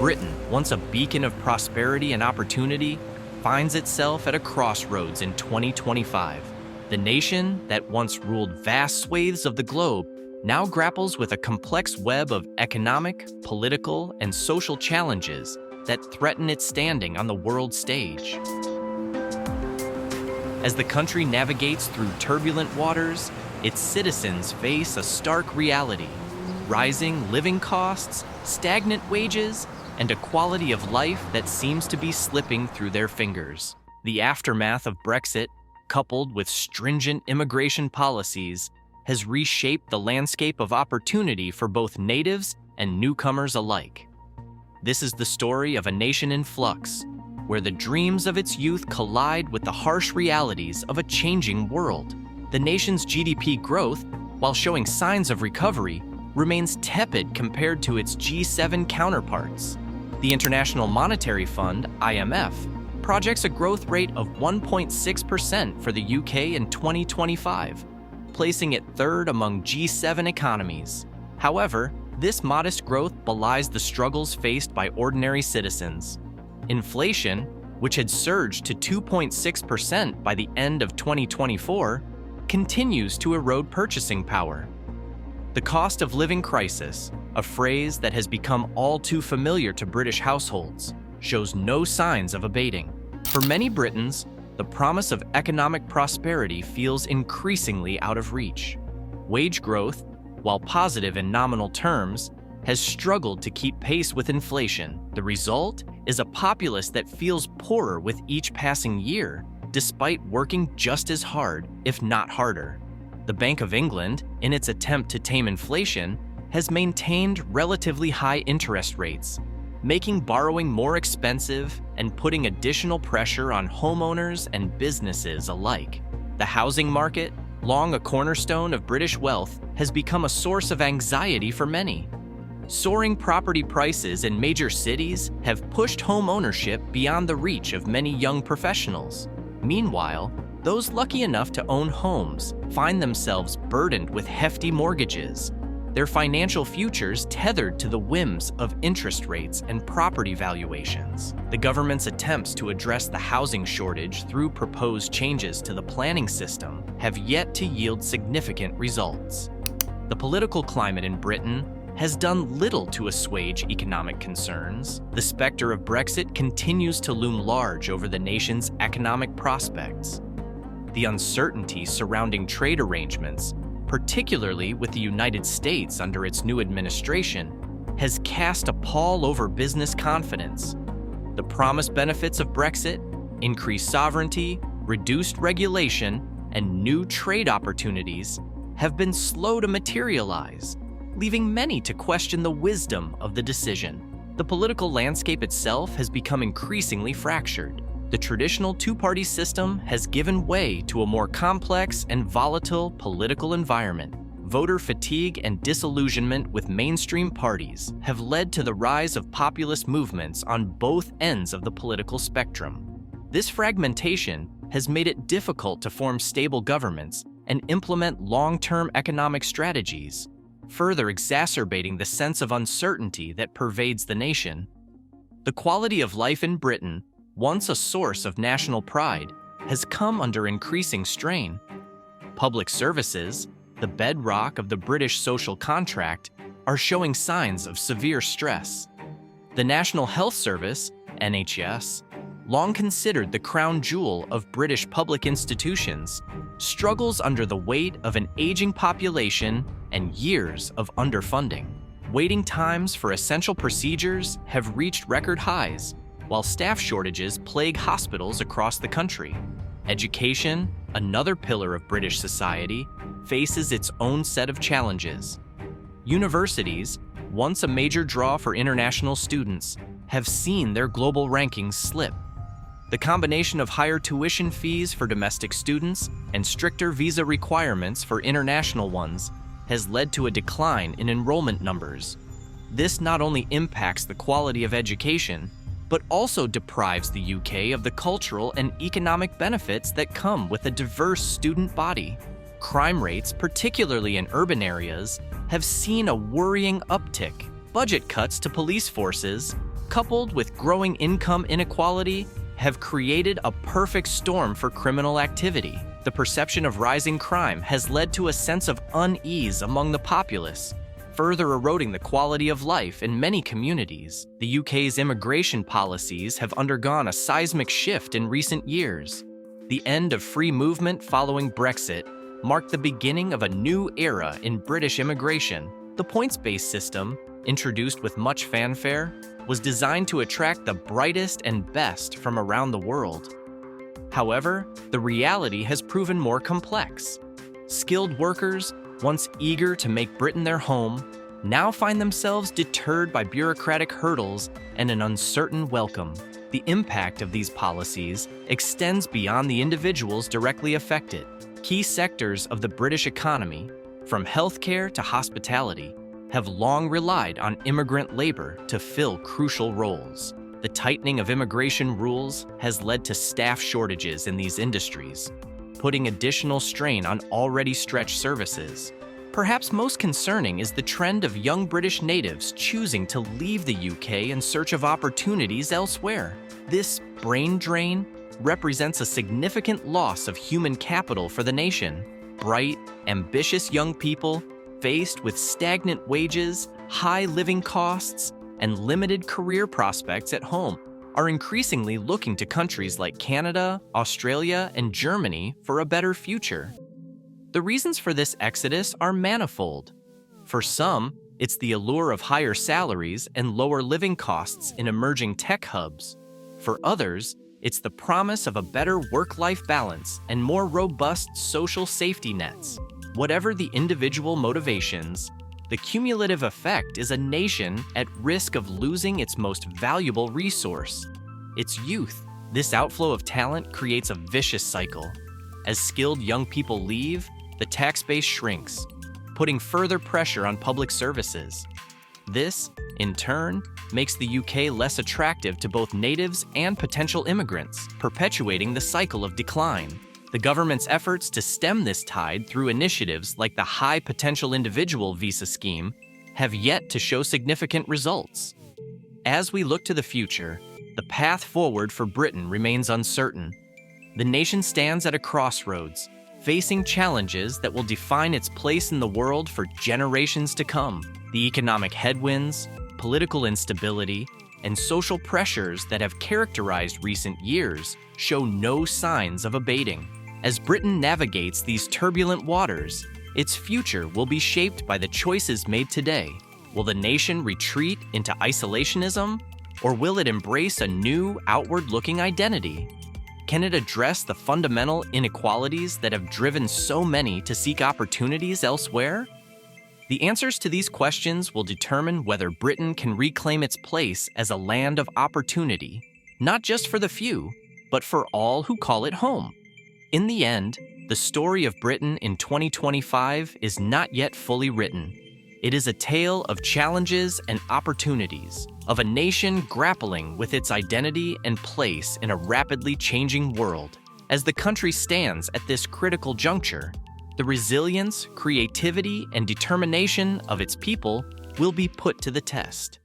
Britain, once a beacon of prosperity and opportunity, finds itself at a crossroads in 2025. The nation that once ruled vast swathes of the globe now grapples with a complex web of economic, political, and social challenges that threaten its standing on the world stage. As the country navigates through turbulent waters, its citizens face a stark reality: rising living costs, stagnant wages, and a quality of life that seems to be slipping through their fingers. The aftermath of Brexit, coupled with stringent immigration policies, has reshaped the landscape of opportunity for both natives and newcomers alike. This is the story of a nation in flux, where the dreams of its youth collide with the harsh realities of a changing world. The nation's GDP growth, while showing signs of recovery, remains tepid compared to its G7 counterparts. The International Monetary Fund, IMF, projects a growth rate of 1.6% for the UK in 2025, placing it third among G7 economies. However, this modest growth belies the struggles faced by ordinary citizens. Inflation, which had surged to 2.6% by the end of 2024, continues to erode purchasing power. The cost of living crisis, a phrase that has become all too familiar to British households, shows no signs of abating. For many Britons, the promise of economic prosperity feels increasingly out of reach. Wage growth, while positive in nominal terms, has struggled to keep pace with inflation. The result is a populace that feels poorer with each passing year, despite working just as hard, if not harder. The Bank of England, in its attempt to tame inflation, has maintained relatively high interest rates, making borrowing more expensive and putting additional pressure on homeowners and businesses alike. The housing market, long a cornerstone of British wealth, has become a source of anxiety for many. Soaring property prices in major cities have pushed home ownership beyond the reach of many young professionals. Meanwhile, those lucky enough to own homes find themselves burdened with hefty mortgages, their financial futures tethered to the whims of interest rates and property valuations. The government's attempts to address the housing shortage through proposed changes to the planning system have yet to yield significant results. The political climate in Britain has done little to assuage economic concerns. The specter of Brexit continues to loom large over the nation's economic prospects. The uncertainty surrounding trade arrangements, particularly with the United States under its new administration, has cast a pall over business confidence. The promised benefits of Brexit, increased sovereignty, reduced regulation, and new trade opportunities have been slow to materialize, leaving many to question the wisdom of the decision. The political landscape itself has become increasingly fractured. The traditional two-party system has given way to a more complex and volatile political environment. Voter fatigue and disillusionment with mainstream parties have led to the rise of populist movements on both ends of the political spectrum. This fragmentation has made it difficult to form stable governments and implement long-term economic strategies, further exacerbating the sense of uncertainty that pervades the nation. The quality of life in Britain, once a source of national pride, has come under increasing strain. Public services, the bedrock of the British social contract, are showing signs of severe stress. The National Health Service, NHS, long considered the crown jewel of British public institutions, struggles under the weight of an aging population and years of underfunding. Waiting times for essential procedures have reached record highs, while staff shortages plague hospitals across the country. Education, another pillar of British society, faces its own set of challenges. Universities, once a major draw for international students, have seen their global rankings slip. The combination of higher tuition fees for domestic students and stricter visa requirements for international ones has led to a decline in enrollment numbers. This not only impacts the quality of education, but also deprives the UK of the cultural and economic benefits that come with a diverse student body. Crime rates, particularly in urban areas, have seen a worrying uptick. Budget cuts to police forces, coupled with growing income inequality, have created a perfect storm for criminal activity. The perception of rising crime has led to a sense of unease among the populace, further eroding the quality of life in many communities. The UK's immigration policies have undergone a seismic shift in recent years. The end of free movement following Brexit marked the beginning of a new era in British immigration. The points-based system, introduced with much fanfare, was designed to attract the brightest and best from around the world. However, the reality has proven more complex. Skilled workers, once eager to make Britain their home, now find themselves deterred by bureaucratic hurdles and an uncertain welcome. The impact of these policies extends beyond the individuals directly affected. Key sectors of the British economy, from healthcare to hospitality, have long relied on immigrant labor to fill crucial roles. The tightening of immigration rules has led to staff shortages in these industries, putting additional strain on already stretched services. Perhaps most concerning is the trend of young British natives choosing to leave the UK in search of opportunities elsewhere. This brain drain represents a significant loss of human capital for the nation. Bright, ambitious young people, faced with stagnant wages, high living costs, and limited career prospects at home, are increasingly looking to countries like Canada, Australia, and Germany for a better future. The reasons for this exodus are manifold. For some, it's the allure of higher salaries and lower living costs in emerging tech hubs. For others, it's the promise of a better work-life balance and more robust social safety nets. Whatever the individual motivations, the cumulative effect is a nation at risk of losing its most valuable resource, its youth. This outflow of talent creates a vicious cycle. As skilled young people leave, the tax base shrinks, putting further pressure on public services. This, in turn, makes the UK less attractive to both natives and potential immigrants, perpetuating the cycle of decline. The government's efforts to stem this tide through initiatives like the High Potential Individual Visa Scheme have yet to show significant results. As we look to the future, the path forward for Britain remains uncertain. The nation stands at a crossroads, facing challenges that will define its place in the world for generations to come. The economic headwinds, political instability, and social pressures that have characterized recent years show no signs of abating. As Britain navigates these turbulent waters, its future will be shaped by the choices made today. Will the nation retreat into isolationism, or will it embrace a new, outward-looking identity? Can it address the fundamental inequalities that have driven so many to seek opportunities elsewhere? The answers to these questions will determine whether Britain can reclaim its place as a land of opportunity, not just for the few, but for all who call it home. In the end, the story of Britain in 2025 is not yet fully written. It is a tale of challenges and opportunities, of a nation grappling with its identity and place in a rapidly changing world. As the country stands at this critical juncture, the resilience, creativity, and determination of its people will be put to the test.